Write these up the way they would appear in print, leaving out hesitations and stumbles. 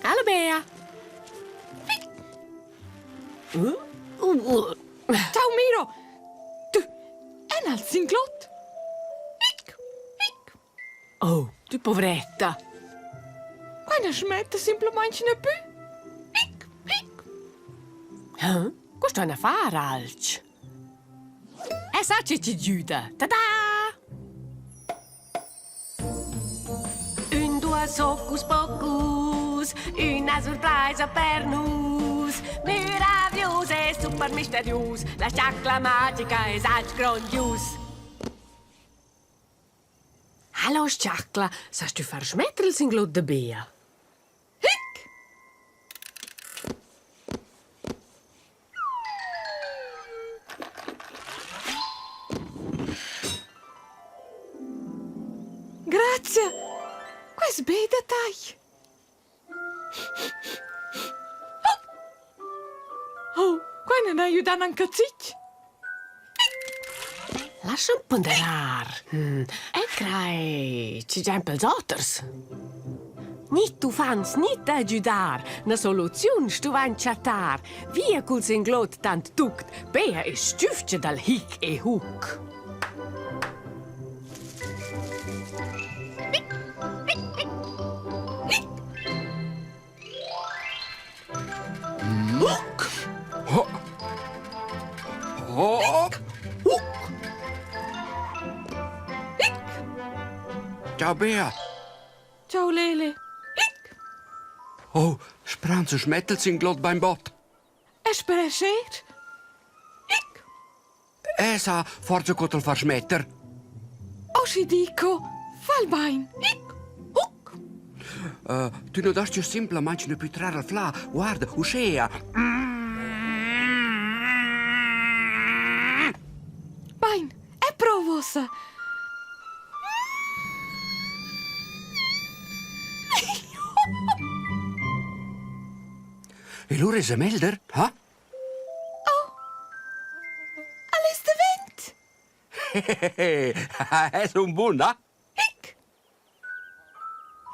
Hallo Bea. Ciao Miro. Du, en al singluot. Oh, tu poveretta. Quando schmetter semplicemente ne più. Questo è un affare, Alc. E sa ci aiuta. Ta-da! Un, due, socus pocus, una sorpresa per nus. Meraviglios e super misterios, la sciacla magica è sac grandios. Hallo, sciacla, sagst du far schmetter il singluot de Bea? Grazie. Questo bei dettagli. Oh, qua non aiutano anche zic. Lascia un ponderar. E crai, ci già per oters. Nit Uffants, nit agidar. Na soluzione stu vain chatar. Via col singluot tant tuct. Bea e stüftje dal hic e huc. Ciao Bea. Ciao Lele. Oh, spranzo schmetter singluot beim bot. Spera ser. Sa forza cotel far schmetter. O si dico, fal bain. Tu non das semplicemente ne più trarre al fla. Guarda, uscea. Bain, è pro Vossa. E l'ora è melder, ha? Oh, alles de vent. È un buon, ha?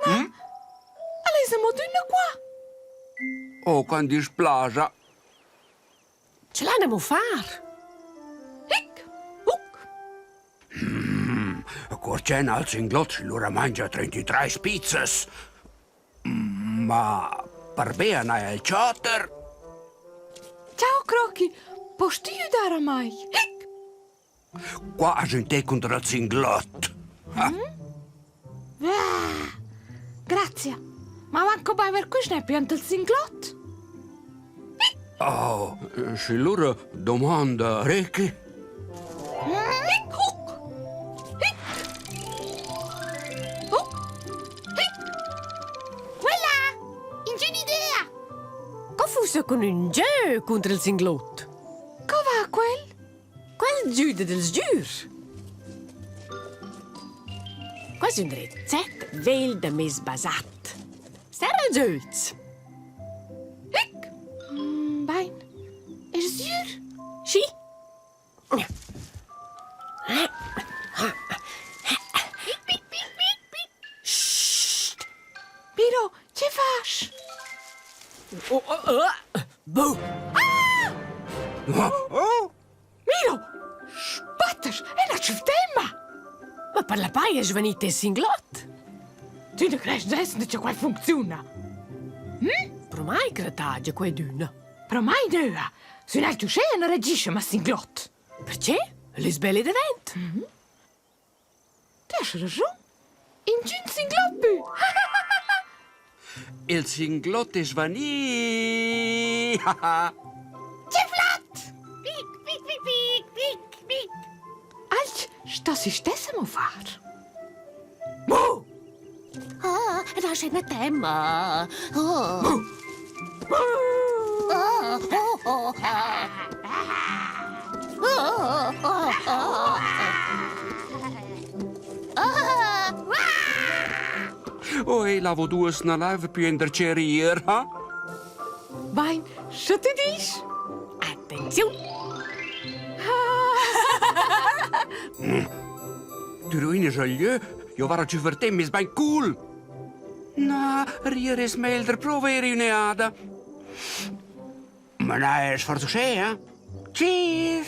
Alles moduna qua. Oh, quando splagia. Ce l'andiamo a far. Corcena al singluot, l'ora mangia 33 pizzas. Ma per Bea non è il Charter. Ciao Croci, posso aiutare mai? Qua gente contro il singluot. Grazie. Ma manco bai per questo ne pianta il singluot? Oh, se l'ora domanda Ricky. Fussa con un geu contro il singluot. Cova quel? Quel giude del sgiur. Quasi un recept vel de mes basat. Serra giulz. Bain. Is zuur? Schi. Sst. Miro, ce faci? Boh. Miro, spatters, e non ci tema. Ma per la paia è svanita il singluot. Tu ne credi adesso che qua funziona? Però mai cretaggia qua d'una. Però mai nua. Se non tu sei non reagisce ma singluot. Perché? Le sbelle de vent. Tu hai ragione. In gin singluot più. Il singluot è svanì. Ce flat. Pic, pic, pic, pic, pic, pic. Alc, sta si stessimo far. Boh! Ah, da c'è una tema. Oh. Oh, e lavo due na live più enritgir, ha? Bain, ce tu dis? Attenzione. ruine jolieu. Jo var at vertem is bain cool. Na, rier is melder proveri uneada. Maar nou is voor te zeggen. Cheers!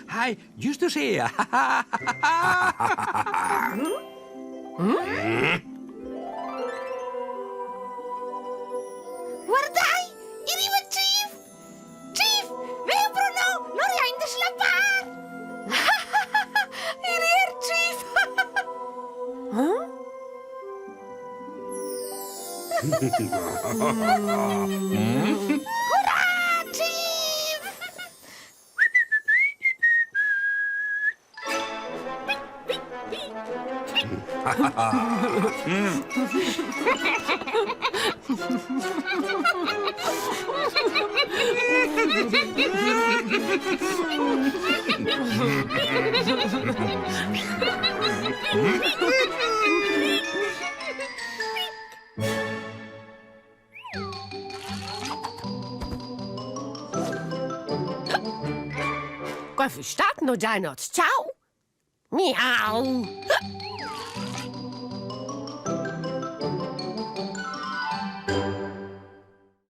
Hi, just to see ya. Guardai, arriva Chief! Chief, veo Bruno, lori ha in de slaapbaar! Hier, Chief! Hoera, Chief! Qua verstaat nog jij not? Ciao? Miauw.